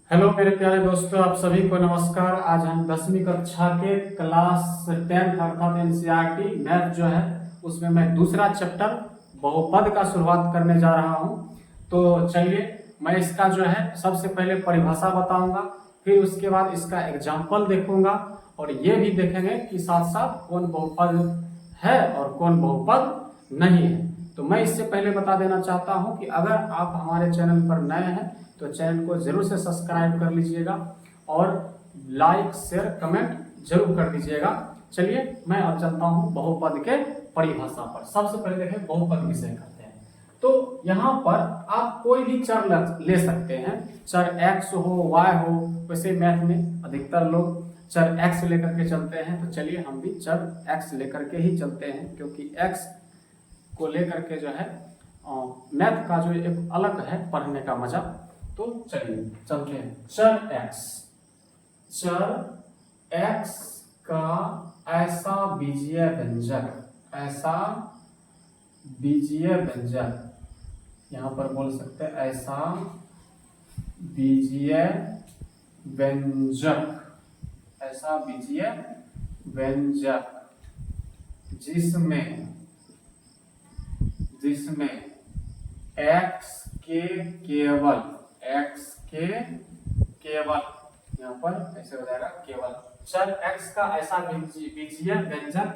Hello मेरे प्यारे दोस्तों, आप सभी को नमस्कार। आज हम 10वीं कक्षा के क्लास 10 अर्थात एनसीईआरटी मैथ जो है उसमें मैं दूसरा चैप्टर बहुपद का शुरुआत करने जा रहा हूं। तो चलिए, मैं इसका जो है सबसे पहले परिभाषा बताऊंगा, फिर उसके बाद इसका एग्जाम्पल देखूंगा और ये भी देखेंगे कि साथ साथ कौन बहुपद है और कौन बहुपद नहीं है। तो मैं इससे पहले बता देना चाहता हूं कि अगर आप हमारे चैनल पर नए हैं तो चैनल को जरूर से सब्सक्राइब कर लीजिएगा और लाइक शेयर कमेंट जरूर कर दीजिएगा। चलिए, मैं अब चलता हूं बहुपद के परिभाषा पर। सबसे पहले देखें बहुपद किसे कहते हैं। तो यहाँ पर आप कोई भी चर ले सकते हैं, चर x हो y हो। वैसे मैथ में अधिकतर लोग चर x लेकर के चलते हैं, तो चलिए हम भी चर x लेकर के ही चलते हैं, क्योंकि x को लेकर के जो है मैथ का जो एक अलग है पढ़ने का मजा। तो चलिए चलते हैं। चर x का ऐसा बीजीय व्यंजक, यहां पर बोल सकते हैं ऐसा बीजीय व्यंजक, जिसमें x के केवल यहाँ पर ऐसे हो जाएगा केवल। चर x का ऐसा बीजीय व्यंजक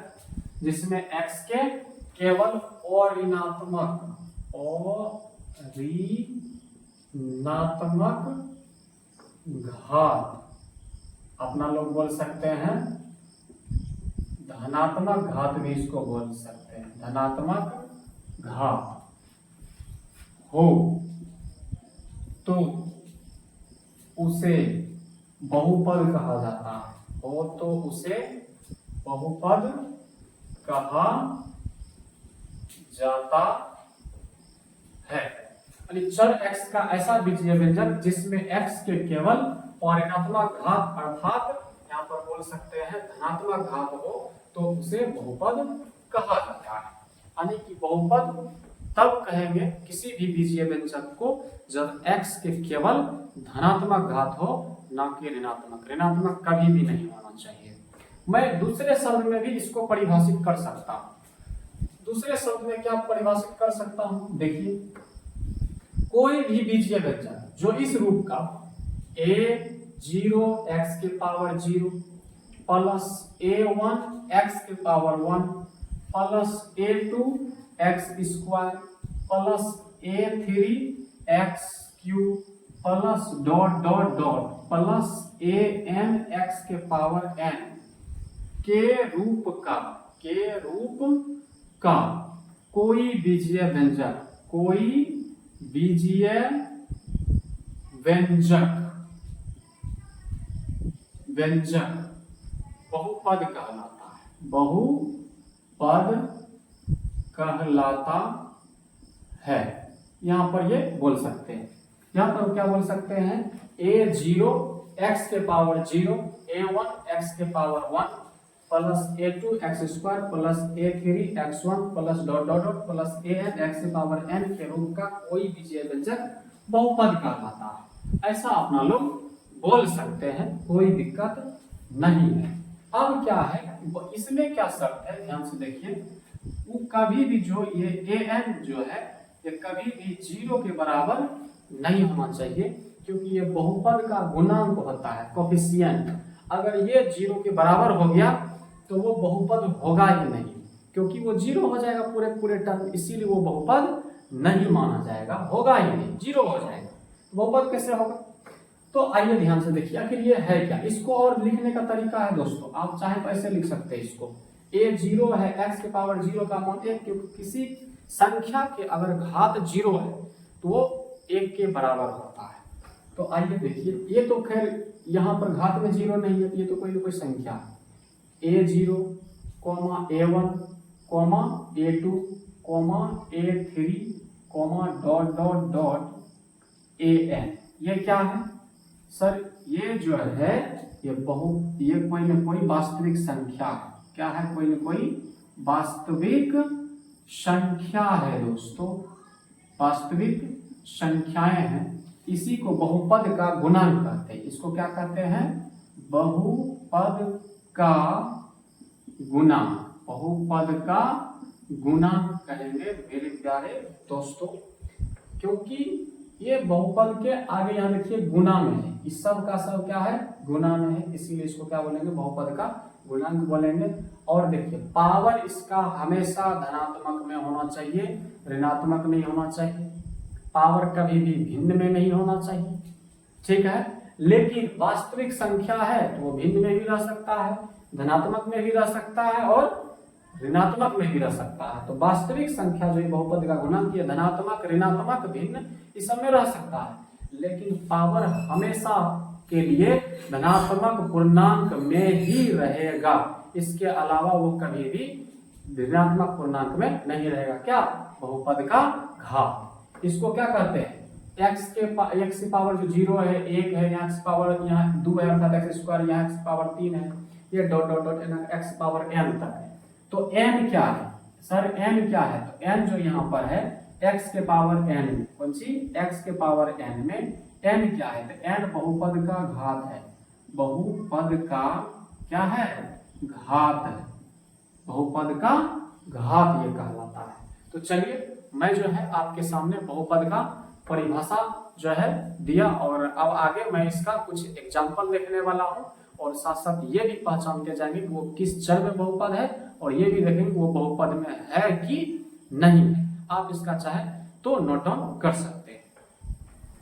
जिसमें x के केवल ऋणात्मक घात, अपना लोग बोल सकते हैं धनात्मक घात भी इसको बोल सकते हैं, धनात्मक घात हो तो उसे बहुपद कहा जाता है। हो तो उसे बहुपद कहा जाता है। चर x का ऐसा बीजीय व्यंजक जिसमें x के केवल ऋणात्मक घात अर्थात यहाँ पर बोल सकते हैं धनात्मक घात हो तो उसे बहुपद कहा जाता है। यानी कि बहुपद तब कहेंगे किसी भी बीजीय व्यंजक को जब x के केवल धनात्मक घात हो, ना कि ऋणात्मक कभी भी नहीं होना चाहिए। मैं दूसरे शब्द में भी इसको परिभाषित कर सकता हूं। दूसरे शब्द में क्या परिभाषित कर सकता हूं, देखिए, कोई भी बीजीय व्यंजक जो इस रूप का a0 x के पावर 0 प्लस a1 x के power 1 plus a2 x square plus a3 x cube plus dot dot dot plus an x के पावर n के रूप का कोई बीजीय व्यंजक बहुपद कहलाता है। यहां पर ये बोल सकते हैं, यहां पर क्या बोल सकते हैं, a0 x के पावर 0 a1 x के power 1 plus a2 x square plus a3 x1 plus dot dot dot plus an x के पावर n के रूप का कोई बीजीय व्यंजक बहुपद कहलाता है। ऐसा अपना लोग बोल सकते हैं, कोई दिक्कत नहीं है। अब क्या है, इसमें क्या शर्त है, ध्यान से देखिए, वो कभी भी जो ये an जो है ये कभी भी 0 के बराबर नहीं होना चाहिए, क्योंकि ये बहुपद का गुणांक होता है, कोफिशिएंट। अगर ये 0 के बराबर हो गया तो वो बहुपद होगा ही नहीं, क्योंकि वो 0 हो जाएगा पूरे टर्म, इसीलिए वो बहुपद नहीं माना जाएगा, होगा ही नहीं, 0 हो जाएगा। बहुपद कैसे होगा, तो आइए ध्यान से देखिए आखिर ये है क्या। इसको और लिखने का तरीका है दोस्तों, आप चाहे तो ऐसे लिख सकते हैं इसको, a0 है x के पावर 0 का मान 1, क्योंकि किसी संख्या के अगर घात 0 है तो वो 1 के बराबर होता है। तो आइए देखिए, ये तो खैर यहाँ पर घात में 0 नहीं है, ये तो कोई ना कोई संख्या है, a0, a1, a2, a3, dot dot dot an। ये क्या है सर, ये जो है ये कोई ना कोई वास्तविक संख्या है। क्या है, कोई ना कोई वास्तविक संख्या है दोस्तों, वास्तविक संख्याएं हैं। इसी को बहुपद का गुणन कहते हैं। इसको क्या कहते हैं? बहुपद का गुणन। बहुपद का गुणन कहेंगे मेरे प्यारे दोस्तों, क्योंकि ये बहुपद के आगे यहाँ देखिए गुणा में है, इस सब का सब क्या है? गुणा में है, इसीलिए इसको क्या बोलेंगे? बहुपद का गुणांक बोलेंगे। और देखिए पावर इसका हमेशा धनात्मक में होना चाहिए, ऋणात्मक नहीं होना चाहिए। पावर कभी भी भिन्न में नहीं होना चाहिए, ठीक है। लेकिन वास्तविक संख्या है तो वो भिन्न में भी रह सकता है, धनात्मक में भी रह सकता है और ऋणात्मक में भी रह सकता है। तो वास्तविक संख्या जो बहुपद का गुणांक ये धनात्मक, ऋणात्मक, भिन्न इस सब में रह सकता है। लेकिन पावर हमेशा के लिए धनात्मक पूर्णांक में ही रहेगा, इसके अलावा वो कभी भी ऋणात्मक पूर्णांक में नहीं रहेगा। क्या? बहुपद का घात। इसको क्या कहते हैं? एक्स की पावर जो 0 है, 1 है, यहाँ एक्स पावर यहाँ 2 है, अर्थात एक्स स्क्वायर, यहाँ एक्स पावर 3 है, ये dot dot dot x power n तक है। तो n क्या है सर? n क्या है? तो n जो यहाँ पर है x के पावर n में, कौन सी? x के पावर n में n क्या है? तो n बहुपद का घात है। बहुपद का क्या है? घात है। बहुपद का घात ये कहलाता है। तो चलिए मैं जो है आपके सामने बहुपद का परिभाषा जो है दिया, और अब आगे मैं इसका कुछ एग्जाम्पल देखने वाला हूँ, और साथ साथ ये भी पहचानते जाएंगे कि वो किस चर में बहुपद है, और ये भी देखेंगे वो बहुपद में है कि नहीं है। आप इसका चाहे तो नोट डाउन कर सकते हैं।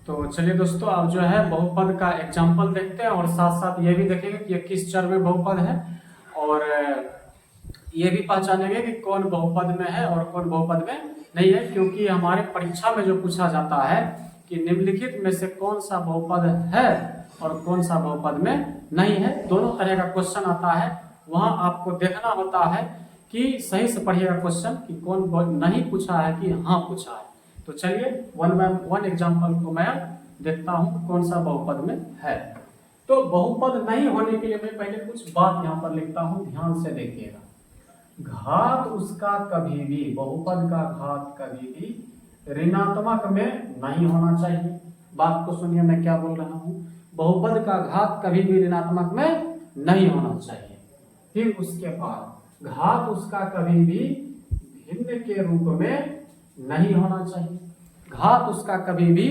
तो चलिए दोस्तों, आप जो है बहुपद का एग्जाम्पल देखते हैं, और साथ साथ ये भी देखेंगे कि ये किस चर में बहुपद है, और ये भी पहचानेंगे कि कौन बहुपद में है और कौन बहुपद में नहीं है। क्योंकि हमारे परीक्षा में जो पूछा जाता है कि निम्नलिखित में से कौन सा बहुपद है और कौन सा बहुपद में नहीं है, दोनों तरह का क्वेश्चन आता है। वहां आपको देखना होता है कि सही से पढ़िएगा क्वेश्चन कि कौन नहीं पूछा है कि हाँ पूछा है। तो चलिए वन बाय वन एग्जाम्पल को मैं देखता हूँ कौन सा बहुपद में है। तो बहुपद नहीं होने के लिए मैं पहले कुछ बात यहाँ पर लिखता हूँ, ध्यान से देखिएगा। घात उसका कभी भी, बहुपद का घात कभी भी ऋणात्मक में नहीं होना चाहिए। बात को सुनिए मैं क्या बोल रहा हूँ। बहुपद का घात कभी भी ऋणात्मक में नहीं होना चाहिए। फिर उसके बाद घात उसका कभी भी भिन्न के रूप में नहीं होना चाहिए। घात उसका कभी भी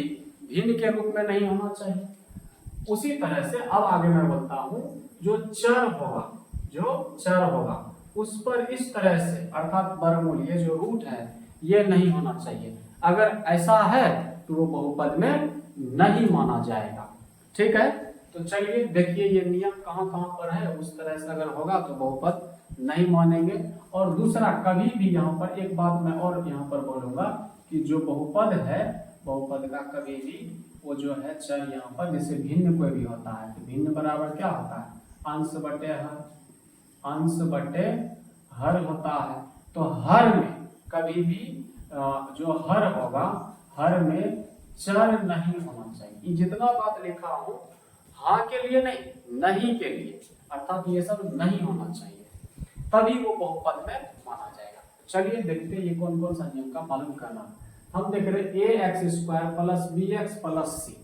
भिन्न के रूप में नहीं होना चाहिए। उसी तरह से अब आगे मैं बोलता हूँ, जो चर होगा उस पर इस तरह से, अर्थात वर्गमूल, ये जो रूट है ये नहीं होना चाहिए। अगर ऐसा है तो वो बहुपद में नहीं माना जाएगा, ठीक है। तो चलिए देखिए ये नियम कहाँ पर है, उस तरह से अगर होगा तो बहुपद नहीं मानेंगे। और दूसरा, कभी भी यहाँ पर एक बात मैं और यहाँ पर बोलूंगा कि जो बहुपद है, बहुपद का कभी भी वो जो है चर यहाँ पर, जैसे भिन्न कोई भी होता है तो भिन्न बराबर क्या होता है? अंश बटे हर। अंश बटे हर होता है। तो हर में कभी भी जो हर होगा, हर में चर नहीं होना चाहिए। ये जितना बात लिखा हूं, हाँ के लिए नहीं के लिए, अर्थात ये सब नहीं होना चाहिए, तभी वो बहुपद में माना जाएगा। चलिए देखते हैं ये कौन कौन सा नियम का पालन करना। हम देख रहे A x square plus B x plus C.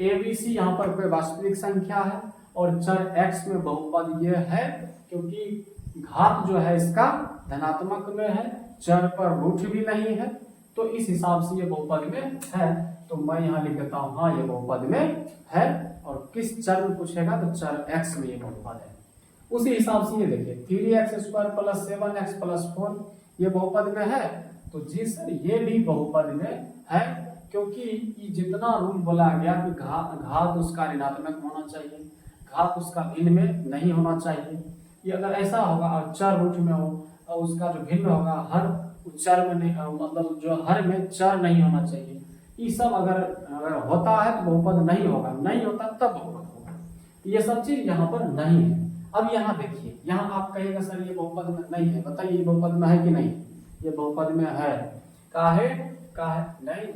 A B C यहाँ पर कोई वास्तविक संख्या है और चर एक्स में बहुपद ये है, क्योंकि घात जो है इसका धनात्मक में है, चर पर रूट भी नहीं है, तो इस हिसाब से ये बहुपद में है। तो मैं यहाँ लिख देता हूँ हाँ ये बहुपद में है। और किस चर में पूछेगा तो चर एक्स में ये बहुपद है। उसी हिसाब से ये देखिए 3x square plus 7x plus 4 ये बहुपद में है। तो जी सर ये भी बहुपद में है, क्योंकि ये जितना रूल बोला गया कि घात उसका ऋणात्मक होना चाहिए, घात उसका भिन्न में नहीं होना चाहिए। ये अगर ऐसा होगा और चर रूट में हो और उसका जो भिन्न होगा हर चर में नहीं, मतलब जो हर में चर नहीं होना चाहिए, ये सब अगर होता है तो बहुपद नहीं होगा, नहीं होता तब बहुपद होगा। ये सब चीज यहाँ पर नहीं है। अब यहाँ देखिए, यहाँ आप कहेगा सर ये बहुपद में नहीं है, बताइए ये बहुपद में है कि नहीं? ये बहुपद में है। काहे नहीं,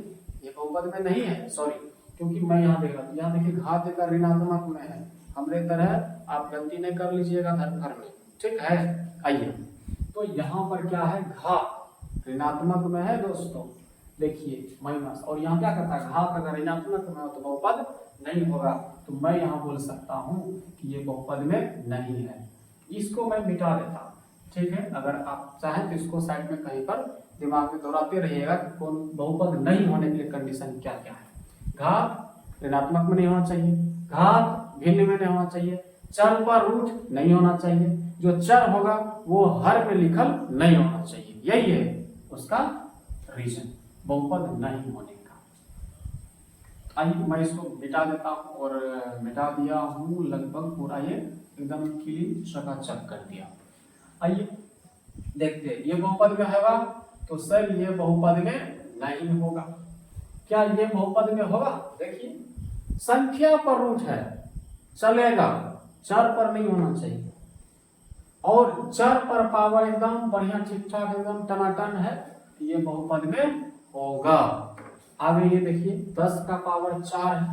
ये बहुपद में नहीं है, सॉरी, क्योंकि मैं यहाँ देख रहा हूँ, यहाँ देखिए घात का ऋणात्मक में है। हमरे तरह आप गलती नहीं कर लीजिएगा घर में, ठीक है। आइए, तो यहाँ पर क्या है, घात ऋणात्मक में है दोस्तों, देखिए माइनस, और यहाँ क्या करता है, घात अगर ऋणात्मक में हो तो बहुपद नहीं होगा, तो मैं यहाँ बोल सकता हूँ कि ये बहुपद में नहीं है। इसको मैं मिटा देता हूँ, ठीक है। अगर आप चाहें तो इसको साइड में कहीं पर दिमाग में दोहराते रहिएगा कि कौन बहुपद नहीं होने के लिए कंडीशन क्या क्या है। घात ऋणात्मक में नहीं होना चाहिए, घात भिन्न में नहीं होना चाहिए, चर पर रूट नहीं होना चाहिए, जो चर होगा वो हर में लिखल नहीं होना चाहिए। यही है उसका रीजन बहुपद नहीं होने का। आइए मैं इसको मिटा देता हूँ, और मिटा दिया हूँ लगभग पूरा, ये एकदम क्लीन चकाचक कर दिया। आइए देखते हैं ये बहुपद में होगा तो सर ये बहुपद में नहीं होगा। क्या ये बहुपद में होगा? देखिए संख्या पर रूट है, चलेगा, चर पर नहीं होना चाहिए, और चर पर पावर एकदम बढ़िया ठीक ठाक एकदम टनाटन है, ये बहुपद में होगा। आगे ये देखिए 10 का पावर 4 है,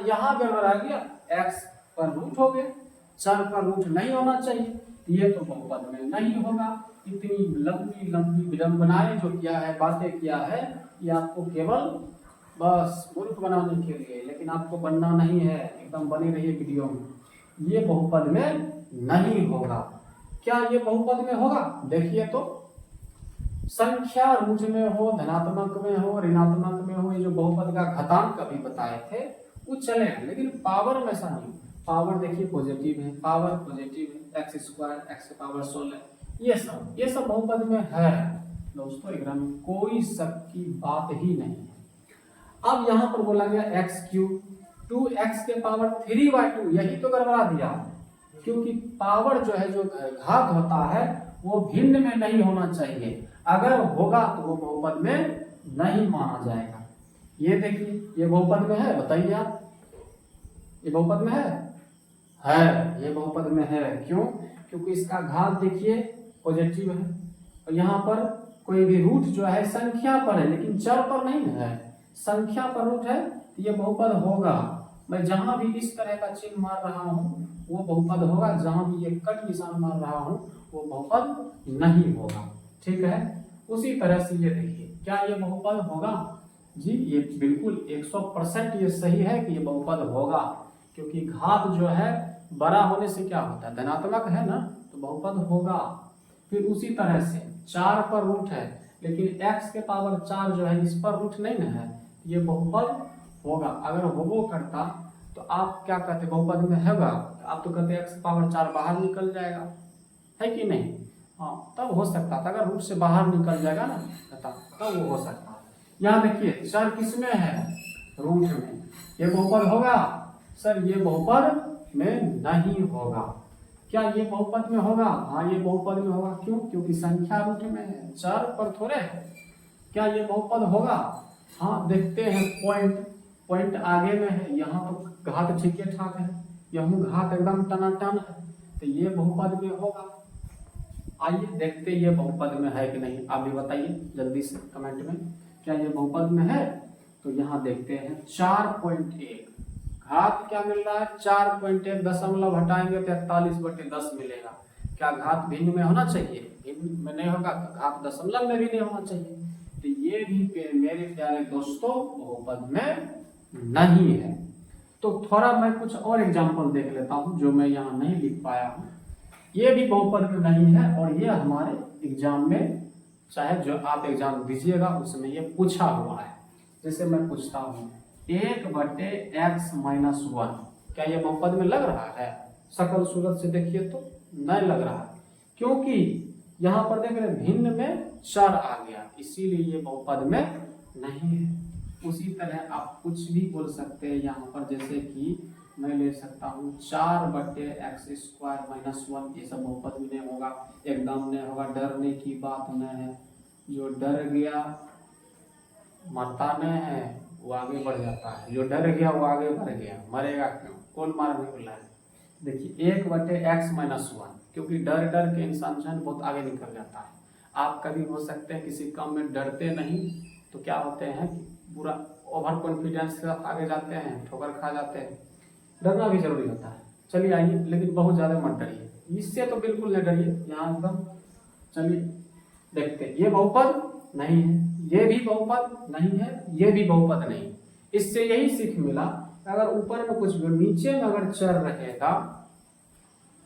यहाँ गड़बड़ आ गया, x पर रूट हो गया, चर पर रूट नहीं होना चाहिए, ये तो बहुपद में नहीं होगा। इतनी लंबी लंबी विडंबनाएं जो किया है, बातें किया है, ये आपको केवल बस मूर्ख बनाने के लिए, लेकिन आपको बनना नहीं है, एकदम बने रहिए वीडियो में। ये बहुपद में नहीं होगा। क्या ये बहुपद में होगा? देखिए तो संख्या रूट में हो, धनात्मक में हो, ऋणात्मक में हो, ये जो बहुपद का घातांक अभी बताए थे वो चलेगा, लेकिन पावर में ऐसा नहीं। पावर देखिए पॉजिटिव है, पावर पॉजिटिव है, एक्स स्क्वायर, एक्स पावर 16, ये सब बहुपद में है दोस्तों, एग्जाम में कोई शक की बात ही नहीं है। अब यहाँ पर बोला गया एक्स क्यूब, 2x के पावर 3/2, यही तो गड़बड़ा दिया, क्योंकि पावर जो है, जो घात होता है वो भिन्न में नहीं होना चाहिए, अगर होगा तो वो बहुपद में नहीं माना जाएगा। ये देखिए ये बहुपद में है, बताइए आप, ये बहुपद में है, ये बहुपद में है। क्यों? क्योंकि इसका घात देखिए पॉजिटिव है, और यहाँ पर कोई भी रूट जो है संख्या पर है, लेकिन चर पर नहीं है, संख्या पर रूट है, तो ये बहुपद होगा। मैं जहां भी इस तरह का चिन्ह मार रहा हूँ वो बहुपद होगा, जहां भी ये कट निशान मार रहा हूँ वो बहुपद नहीं होगा, ठीक है। उसी तरह से ये देखिए, क्या ये बहुपद होगा? जी ये बिल्कुल 100% ये सही है कि ये बहुपद होगा, क्योंकि घात जो है बड़ा होने से क्या होता है, धनात्मक है ना, तो बहुपद होगा। फिर उसी तरह से 4 पर रूट है, लेकिन x के पावर 4 जो है इस पर रूट नहीं ना है, ये बहुपद होगा। अगर होगो करता तो आप क्या कहते, बहुपद में होगा, आप तो कहते x पावर 4 बाहर निकल जाएगा, है कि नहीं? हाँ, तब हो सकता था, अगर रूट से बाहर निकल जाएगा ना तब वो हो सकता है। यहाँ देखिए चर किसमें है? रूट में, ये बहुपद होगा? सर ये बहुपद में नहीं होगा। क्या ये बहुपद में होगा? हाँ ये बहुपद में होगा। क्यों? क्योंकि संख्या रूट में है, चर पर थोड़े है। क्या ये बहुपद होगा? हाँ देखते हैं, पॉइंट आगे में है, यहाँ तो घात ठीक ठाक है, यहाँ घात एकदम टनाटन है, तो ये बहुपद में होगा। आइए देखते ये बहुपद में है कि नहीं, आप भी बताइए जल्दी से कमेंट में, क्या ये बहुपद में है? तो यहाँ देखते हैं 4.1, घात क्या मिल रहा है? 4.1, दशमलव हटाएंगे तो 41/10 मिलेगा। क्या घात भिन्न में होना चाहिए? भिन्न में नहीं होगा, तो घात दशमलव में भी नहीं होना चाहिए, तो ये भी मेरे प्यारे दोस्तों बहुपद में नहीं है। तो थोड़ा मैं कुछ और एग्जाम्पल देख लेता हूँ जो मैं यहाँ नहीं लिख पाया हूँ। ये भी बहुपद में नहीं है, और ये हमारे एग्जाम में, चाहे जो आप एग्जाम दीजिएगा उसमें ये पूछा हुआ है। जैसे मैं पूछता हूँ 1/x-1, क्या ये बहुपद में लग रहा है? सकल सूरत से देखिए तो नहीं लग रहा है, क्योंकि यहाँ पर देख रहे भिन्न में चर आ गया, इसीलिए ये बहुपद में नहीं है। उसी तरह आप कुछ भी बोल सकते हैं यहाँ पर, जैसे कि मैं ले सकता हूँ 4/x² - 1, ये सब बहुपद में नहीं होगा, एकदम नहीं होगा, डरने की बात नहीं है। जो डर गया मरता नहीं है, वो आगे बढ़ जाता है, जो डर गया वो आगे बढ़ गया, मरेगा क्यों? कौन मारने वाला है? देखिए 1/x-1, क्योंकि डर के इंसान जो है बहुत आगे निकल जाता है। आप कभी हो सकते हैं किसी काम में डरते नहीं, तो क्या होते हैं कि पूरा ओवर कॉन्फिडेंस के साथ आगे जाते हैं, ठोकर खा जाते हैं। डरना भी जरूरी होता है। चलिए आइए, लेकिन बहुत ज्यादा मत डरिए, इससे तो बिल्कुल नहीं डरिए, यहाँ एकदम। चलिए देखते हैं, ये बहुपद नहीं है, ये भी बहुपद नहीं है, ये भी बहुपद नहीं। इससे यही सीख मिला, अगर ऊपर में कुछ भी नीचे में अगर चर रहेगा,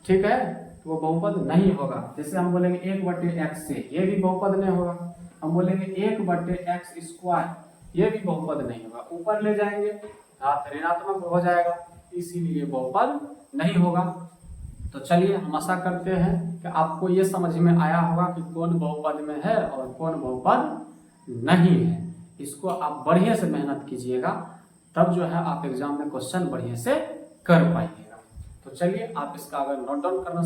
ठीक है, तो वो बहुपद नहीं होगा। जैसे हम बोलेंगे 1/x से, ये भी बहुपद नहीं होगा। हम बोलेंगे 1/x², ये भी बहुपद नहीं होगा। ऊपर ले जाएंगे घात ऋणात्मक हो जाएगा, इसीलिए बहुपद नहीं होगा। तो चलिए हम आशा करते हैं कि आपको ये समझ में आया होगा कि कौन बहुपद में है और कौन बहुपद नहीं है। इसको आप बढ़िया से मेहनत कीजिएगा, तब जो है आप एग्जाम में क्वेश्चन बढ़िया से कर पाइएगा। तो चलिए आप इसका अगर नोट डाउन करना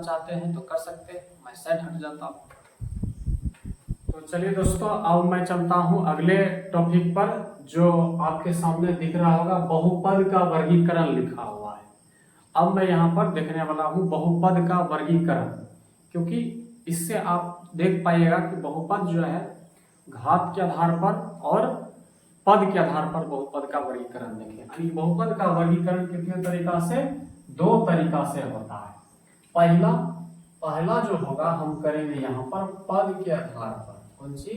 चाहते हैं तो कर सकते हैं। मैं साइड हट जाता हूँ। तो चलिए दोस्तों, अब मैं चलता हूँ अगले टॉपिक पर, जो आपके सामने दिख रहा होगा बहुपद का वर्गीकरण लिखा हुआ है। अब मैं यहाँ पर देखने वाला हूँ बहुपद का वर्गीकरण, क्योंकि इससे आप देख पाइएगा कि बहुपद जो है घात के आधार पर और पद के आधार पर बहुपद का वर्गीकरण देखें। यानी बहुपद का वर्गीकरण कितने तरीका से? 2 तरीका से होता है। पहला जो होगा हम करेंगे यहाँ पर पद के आधार पर। कौन सी?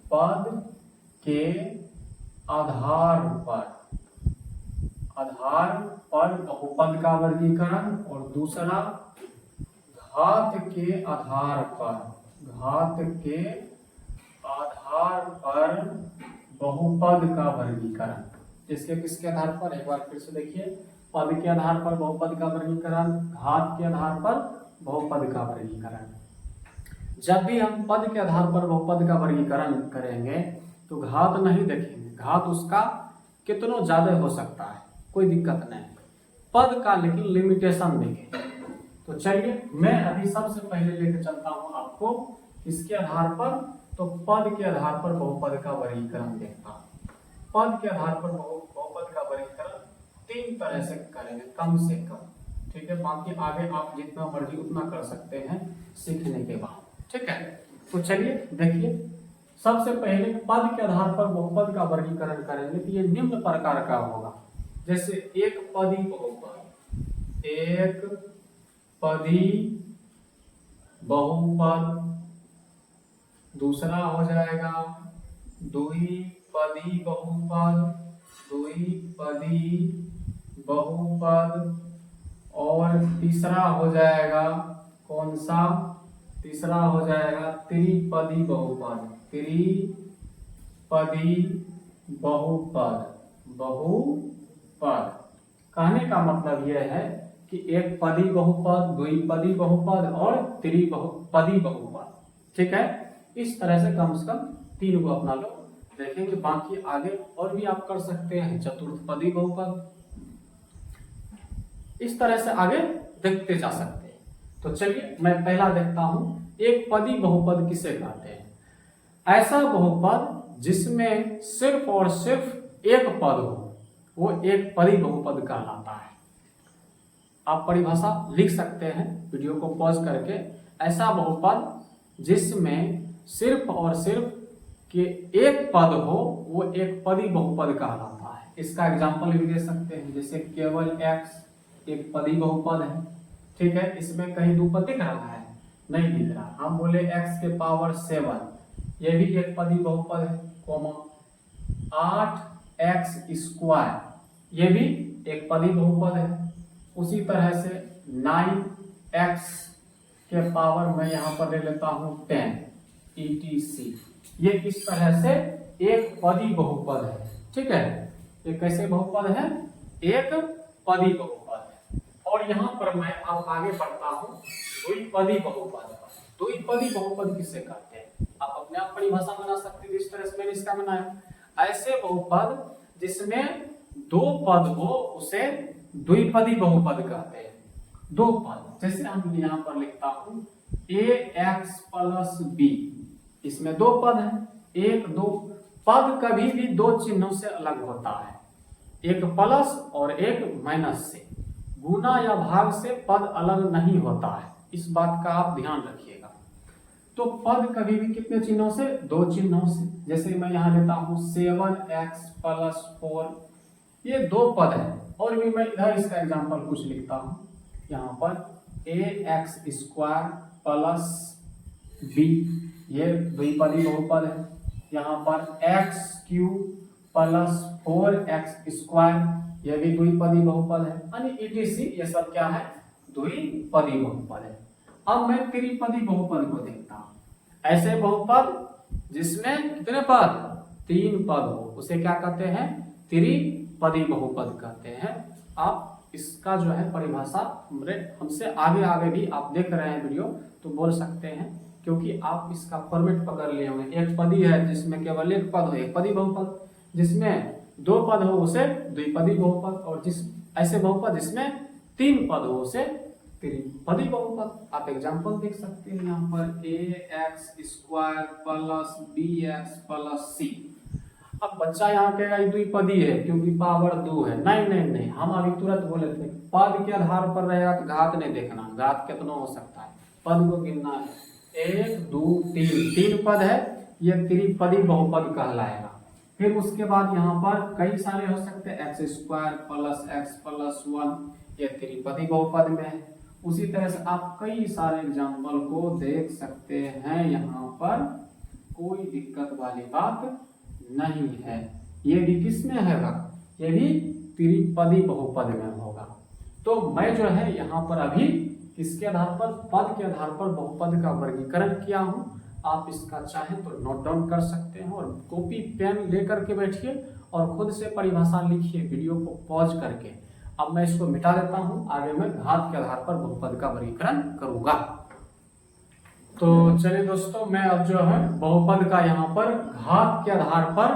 पद के आधार पर बहुपद का वर्गीकरण, और दूसरा घात के आधार पर बहुपद का वर्गीकरण। किसके आधार पर? एक बार फिर से देखिए, पद के आधार पर बहुपद का वर्गीकरण, घात के आधार पर बहुपद का वर्गीकरण। जब भी हम पद के आधार पर बहुपद का वर्गीकरण करेंगे तो घात नहीं देखेंगे, घात उसका कितना ज्यादा हो सकता है, कोई दिक्कत नहीं। पद का लेकिन लिमिटेशन देखेंगे। तो चलिए मैं अभी सबसे पहले लेकर चलता हूं आपको इसके आधार पर। तो पद के आधार पर बहुपद का वर्गीकरण देखता हूं। पद के आधार पर बहुपद का वर्गीकरण 3 तरह से करेंगे कम से कम, ठीक है। बाकी आगे आप जितना मर्जी उतना कर सकते हैं सीखने के बाद, ठीक है। तो चलिए देखिए, सबसे पहले पद के आधार पर बहुपद का वर्गीकरण करेंगे तो ये निम्न प्रकार का होगा। जैसे एक पदी बहुपद, दूसरा हो जाएगा द्विपदी बहुपद, और तीसरा हो जाएगा कौन सा? तीसरा हो जाएगा त्रिपदी बहुपद। कहने का मतलब यह है कि एक पदी बहुपद, द्विपदी बहुपद और त्रिपदी बहुपद, ठीक है। इस तरह से कम 3 को अपना लो, देखेंगे। बाकी आगे और भी आप कर सकते हैं, चतुर्थपदी बहुपद, इस तरह से आगे देखते जा सकते हैं। तो चलिए मैं पहला देखता हूं, एक पदी बहुपद किसे कहते हैं? ऐसा बहुपद जिसमें सिर्फ और सिर्फ एक पद हो, वो एक पदी बहुपद कहलाता है। आप परिभाषा लिख सकते हैं वीडियो को पॉज करके। ऐसा बहुपद जिसमें सिर्फ और सिर्फ के एक पद हो, वो एक पदी बहुपद कहलाता है। इसका एग्जाम्पल भी दे सकते हैं, जैसे केवल x एक पदी बहुपद है, ठीक है। इसमें कहीं 2 पद दिख रहा है? नहीं दिख रहा। हम बोले x के पावर 7, ये भी एक पदी बहुपद है, 8x², ये भी एक पदी बहुपद है। उसी तरह से 9x के पावर मैं यहाँ पर ले लेता हूँ 10 etc, ये इस तरह से एक पदी बहुपद है, ठीक है। ये कैसे बहुपद है? एक पदी बहुपद है। और यहाँ पर मैं अब आगे बढ़ता हूँ द्विपदी बहुपद। द्विपदी बहुपद किसे कहते हैं? आप अपने आप परिभाषा बना सकते हैं, जिस तरह से मैंने इसका बनाया। ऐसे बहुपद जिसमें 2 पद हो उसे द्विपदी बहुपद कहते हैं। 2 पद, जैसे हम यहाँ पर लिखता हूँ ax + b, इसमें 2 पद है, 1 2। पद कभी भी 2 चिन्हों से अलग होता है, एक प्लस और एक माइनस से। गुना या भाग से पद अलग नहीं होता है, इस बात का आप ध्यान रखिएगा। तो पद कभी भी कितने चिन्हों से? 2 चिन्हों से। जैसे मैं यहाँ लेता हूँ 7x + 4, ये 2 पद है। और भी मैं इधर इसका एग्जांपल कुछ लिखता हूँ, यहाँ पर ax² + b, ये द्विपदी बहुपद है। यहाँ पर x³ प्लस 4x², यह भी द्विपदी बहुपद है। यानी ETC ये सब क्या है, द्विपदी बहुपद है। अब मैं त्रिपदी बहुपद को देखता हूँ। ऐसे बहुपद जिसमें कितने पद, 3 पद हो, उसे क्या कहते हैं, त्रिपदी बहुपद कहते हैं। आप इसका जो है परिभाषा हमसे आगे आगे भी आप देख रहे हैं वीडियो तो बोल सकते हैं, क्योंकि आप इसका फॉर्मेट पकड़ लिए होंगे। एक पदी है जिसमें केवल एक पद हो, एक पदी बहुपद, जिसमें 2 पद हो उसे द्विपदी बहुपद, और जिस ऐसे बहुपद जिसमें 3 पद हो उसे त्रिपदी बहुपद। आप एग्जांपल देख सकते हैं यहाँ पर ax² plus bx plus c। अब बच्चा यहाँ कहेगा ये द्विपदी है क्योंकि पावर 2 है। नहीं नहीं नहीं, हम अभी तुरंत बोले थे पद के आधार पर रहेगा तो घात नहीं देखना, घात कितना हो सकता है, पद को गिनना है। 1 2 3 पद है, ये त्रिपदी बहुपद कहलाएगा। फिर उसके बाद यहाँ पर कई सारे हो सकते हैं, x² प्लस x प्लस 1, ये त्रिपदी बहुपद में है। उसी तरह से आप कई सारे एग्जाम्पल को देख सकते हैं, यहाँ पर कोई दिक्कत वाली बात नहीं है। ये भी किस में होगा, ये भी त्रिपदी बहुपद में होगा। तो मैं जो है यहाँ पर अभी किसके आधार पर, पद के आधार पर बहुपद का वर्गीकरण किया हूँ। आप इसका चाहें तो नोट डाउन कर सकते हैं और कॉपी पेन लेकर के बैठिए और खुद से परिभाषा लिखिए वीडियो को पॉज करके। अब मैं इसको मिटा देता हूँ, आगे मैं घात के आधार पर बहुपद का वर्गीकरण करूंगा। तो चलिए दोस्तों, मैं अब जो है बहुपद का यहाँ पर घात के आधार पर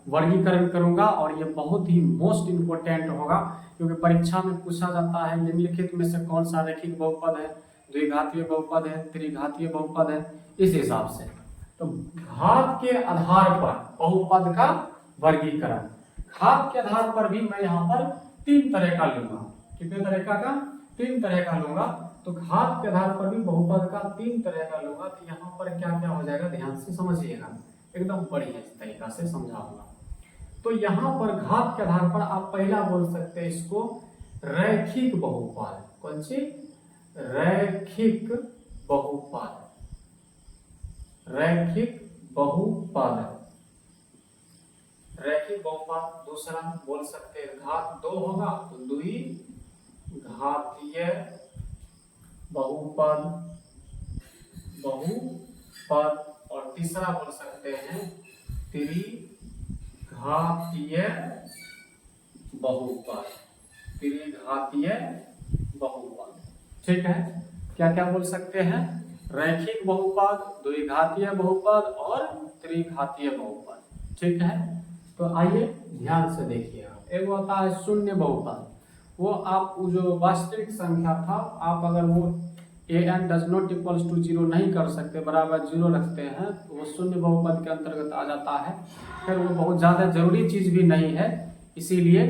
वर्गीकरण करूंगा, और ये बहुत ही मोस्ट इंपोर्टेंट होगा क्योंकि परीक्षा में पूछा जाता है निम्नलिखित में से कौन सा रैखिक बहुपद है, द्विघातीय बहुपद है, त्रिघातीय बहुपद है, इस हिसाब से। तो घात के आधार पर बहुपद का वर्गीकरण, घात के आधार पर भी मैं यहाँ पर 3 तरह का लूंगा। कितने तरह का 3 तरह का लूंगा। तो घात के आधार पर भी बहुपद का 3 तरह का लूंगा। तो यहाँ पर क्या क्या हो जाएगा, ध्यान से समझिएगा, एकदम बढ़िया इस तरीका से समझाऊंगा। तो यहाँ पर घात के आधार पर आप पहला बोल सकते हैं इसको रैखिक बहुपद। कौन सी, रैखिक बहुपद, रैखिक बहुपद, रैखिक बहुपद। दूसरा बोल सकते हैं घात 2 होगा तो द्विघातीय बहुपद, बहुपद। और तीसरा बोल सकते हैं त्रिघातीय बहुपद, त्रिघातीय बहुपद। ठीक है, क्या क्या बोल सकते हैं, रैखिक बहुपद, द्विघातीय बहुपद और त्रिघातीय बहुपद। ठीक है, तो आइए ध्यान से देखिएगा। एक होता है शून्य बहुपद, वो आप जो वास्तविक संख्या था, आप अगर वो an does not equals to 0 नहीं कर सकते, बराबर 0 रखते हैं, तो वो शून्य बहुपद के अंतर्गत आ जाता है। फिर वो बहुत ज़्यादा जरूरी चीज़ भी नहीं है, इसीलिए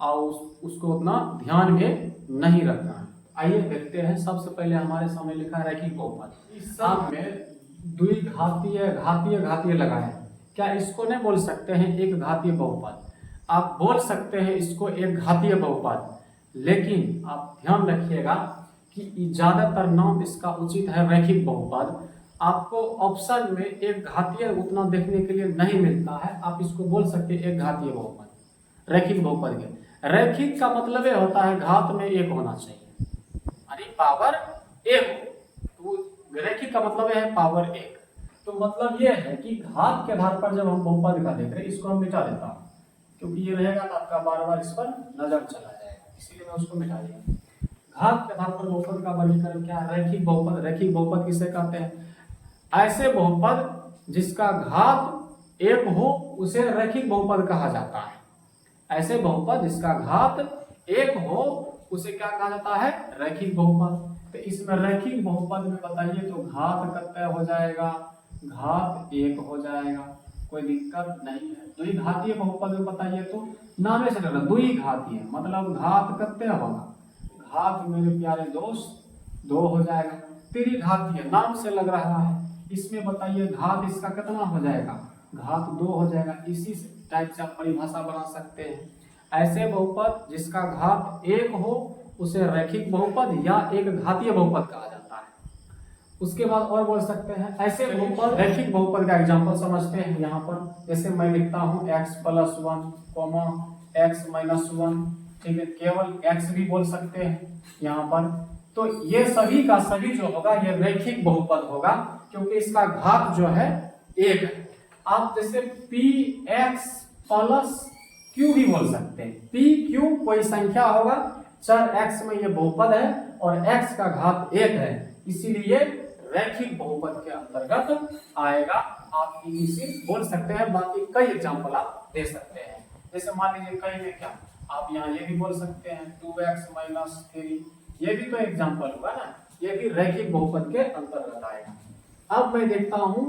उसको उतना ध्यान में नहीं रखना है। आइए देखते हैं। सबसे पहले हमारे सामने लिखा है रैखिक बहुपद। इस सब में द्विघातीय, घातीय, घातीय लगाए, क्या इसको नहीं बोल सकते हैं एक घातीय बहुपद? आप बोल सकते हैं इसको एक घातीय बहुपद, लेकिन आप ध्यान रखिएगा कि ज्यादातर नाम इसका उचित है रैखिक बहुपद। आपको ऑप्शन में एक घातीय उतना देखने के लिए नहीं मिलता है, आप इसको बोल सकते हैं एक घातीय बहुपद, रैखिक बहुपद के। रैखिक का मतलब ये होता है घात में 1 होना चाहिए, यानी पावर 1 हो, तो रैखिक का मतलब है पावर 1। तो मतलब ये है कि घात के आधार पर जब हम बहुपद का देख रहे हैं, इसको हम मिटा देता हूँ क्योंकि ये रहेगा तो आपका बार बार इस पर नजर चला जाएगा, इसीलिए मैं उसको मिटा दिया। घात के आधार पर बहुपद का वर्गीकरण क्या है, रैखिक बहुपद। रैखिक बहुपद किसे कहते हैं, ऐसे बहुपद जिसका घात 1 हो उसे रैखिक बहुपद कहा जाता है। ऐसे बहुपद जिसका घात 1 हो उसे क्या कहा जाता है, रैखिक बहुपद। तो इसमें रैखिक बहुपद में बताइए तो घात कितना हो जाएगा, घात 1 हो जाएगा, कोई दिक्कत नहीं है। द्विघातीय बहुपद में बताइए तो नामे से लग रहा द्विघातीय मतलब घात कितना होगा, घात मेरे प्यारे दोस्त 2 हो जाएगा। त्रिघातीय नाम से लग रहा है, इसमें बताइए घात इसका कितना हो जाएगा, घात 2 हो जाएगा। इसी टाइप से आप परिभाषा बना सकते हैं। ऐसे बहुपद जिसका घात 1 हो उसे रैखिक बहुपद या एक घातीय बहुपद कहा जाता है। उसके बाद और बोल सकते हैं ऐसे बहुपद, रैखिक बहुपद का एग्जांपल समझते हैं यहाँ पर। जैसे मैं लिखता हूँ x + 1, x - 1, ठीक है, केवल x भी बोल सकते हैं यहाँ पर। तो ये सभी का सभी जो होगा ये रैखिक बहुपद होगा, क्योंकि इसका घात जो है 1 है। आप जैसे px + q भी बोल सकते हैं। p q कोई संख्या होगा, चर x में ये बहुपद है और x का घात 1 है, इसीलिए रैखिक बहुपद के अंतर्गत आएगा। आप इसी बोल सकते हैं, बाकी कई एग्जांपल आप दे सकते हैं। जैसे मान लीजिए कई में क्या, आप यहाँ ये भी बोल सकते हैं 2x - 3, ये भी तो एग्जांपल हुआ ना, ये भी रैखिक बहुपद के अंतर्गत आएगा। अब मैं देखता हूँ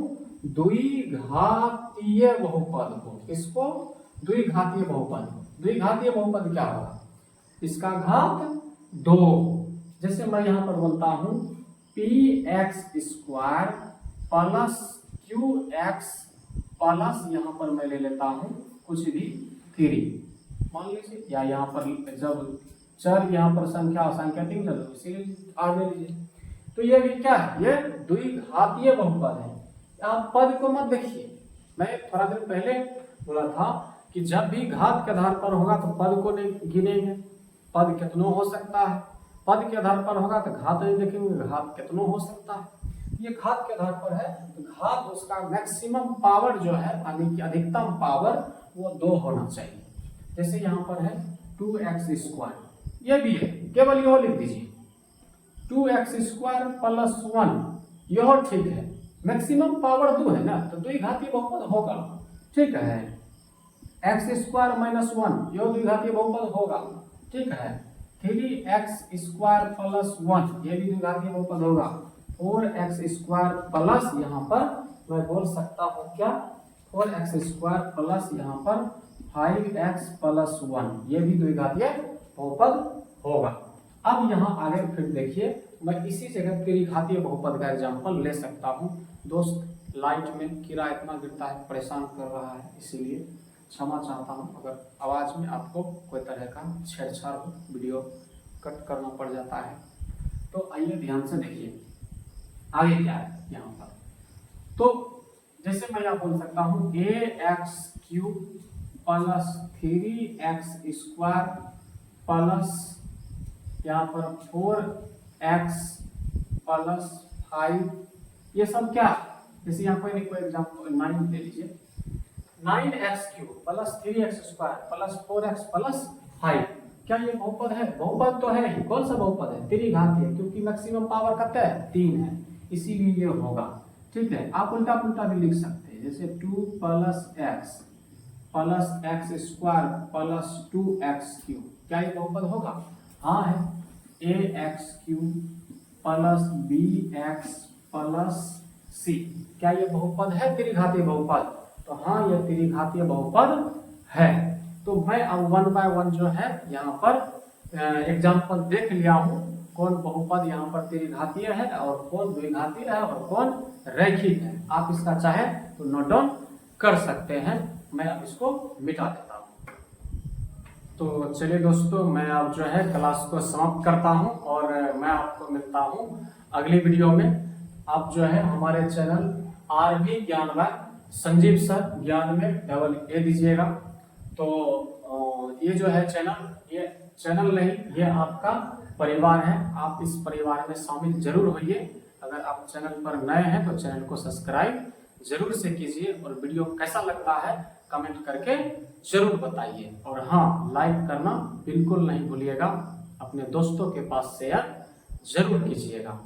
द्विघातीय बहुपद को, इसको द्विघातीय बहुपद। द्विघातीय बहुपद क्या होगा, इसका घात 2। जैसे मैं यहाँ पर बोलता हूँ px² + qx प्लस यहाँ पर मैं ले लेता हूँ कुछ भी 3 मान लीजिए, या यहाँ पर जब चर यहाँ पर संख्या 3 है तो इसीलिए आगे लीजिए। तो ये भी क्या है, ये द्विघातीय बहुपद है। आप पद को मत देखिए, मैं थोड़ा दिन पहले बोला था कि जब भी घात के आधार पर होगा तो पद को नहीं गिनेंगे, पद कितनों हो सकता है। पद के आधार पर होगा तो घात नहीं देखेंगे, घात कितनों हो सकता है। ये घात के आधार पर है, तो घात उसका मैक्सिमम पावर जो है, यानी कि अधिकतम पावर वो 2 होना चाहिए। जैसे यहाँ पर है 2x², ये भी है, केवल यह लिख दीजिए 2x² + 1, यह ठीक है। मैक्सिमम पावर 2 है ना, तो द्विघातीय बहुपद होगा, ठीक है। x² - 1, यह द्विघातीय बहुपद होगा, ठीक है। 3x² + 1, ये भी द्विघातीय बहुपद होगा। 4x² यहाँ पर मैं बोल सकता हूँ क्या, 4x² यहाँ पर 5x + 1, ये भी द्विघातीय बहुपद होगा। अब यहाँ आगे फिर देखिए, मैं इसी जगह त्रिघातीय बहुपद का एग्जांपल ले सकता हूँ। दोस्त लाइट में कीड़ा इतना गिरता है, परेशान कर रहा है, इसीलिए क्षमा चाहता हूँ अगर आवाज़ में आपको कोई तरह का छेड़छाड़ हो, वीडियो कट करना पड़ जाता है। तो आइए ध्यान से देखिए आगे क्या है यहाँ पर। तो जैसे मैं यहाँ बोल सकता हूँ ax³ + 3x² प्लस यहाँ पर 4x + 5, ये सब क्या, जैसे यहाँ कोई एग्जाम्पल 9 ले लीजिए, 9x³ + 3x² + 4x + 5, क्या ये बहुपद है? बहुपद तो है ही। कौन सा बहुपद है? त्रिघातीय, क्योंकि मैक्सिमम पावर कितना है? 3 है, इसीलिए ये होगा, ठीक है। आप उल्टा पुल्टा भी लिख सकते हैं, जैसे 2 + x + x² + 2x³, क्या ये बहुपद होगा? हाँ है। ax³ + bx + c, क्या ये बहुपद है? त्रिघातीय बहुपद। तो हाँ, ये त्रिघातीय बहुपद है। तो मैं अब 1 बाय 1 जो है यहाँ पर एग्जाम्पल देख लिया हूँ, कौन बहुपद यहाँ पर त्रिघातीय है और कौन द्विघातीय है और कौन रैखिक है। आप इसका चाहे तो नोट डाउन कर सकते हैं। मैं अब इसको मिटा देता हूँ। तो चलिए दोस्तों, मैं अब जो है क्लास को समाप्त करता हूँ और मैं आपको मिलता हूँ अगली वीडियो में। आप जो है हमारे चैनल RV ज्ञानमय संजीव सर ज्ञान में AA दीजिएगा। तो ये जो है चैनल, ये चैनल नहीं, ये आपका परिवार है। आप इस परिवार में शामिल जरूर होइए। अगर आप चैनल पर नए हैं तो चैनल को सब्सक्राइब जरूर से कीजिए और वीडियो कैसा लगता है कमेंट करके जरूर बताइए। और हाँ, लाइक करना बिल्कुल नहीं भूलिएगा, अपने दोस्तों के पास शेयर जरूर कीजिएगा।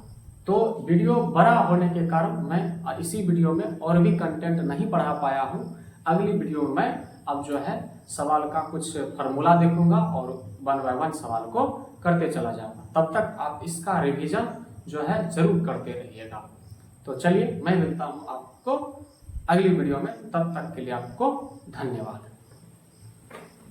तो वीडियो बड़ा होने के कारण मैं इसी वीडियो में और भी कंटेंट नहीं पढ़ा पाया हूँ। अगली वीडियो में अब जो है सवाल का कुछ फार्मूला देखूंगा और 1 बाय 1 सवाल को करते चला जाऊंगा। तब तक आप इसका रिवीजन जो है जरूर करते रहिएगा। तो चलिए, मैं मिलता हूँ आपको अगली वीडियो में, तब तक के लिए आपको धन्यवाद।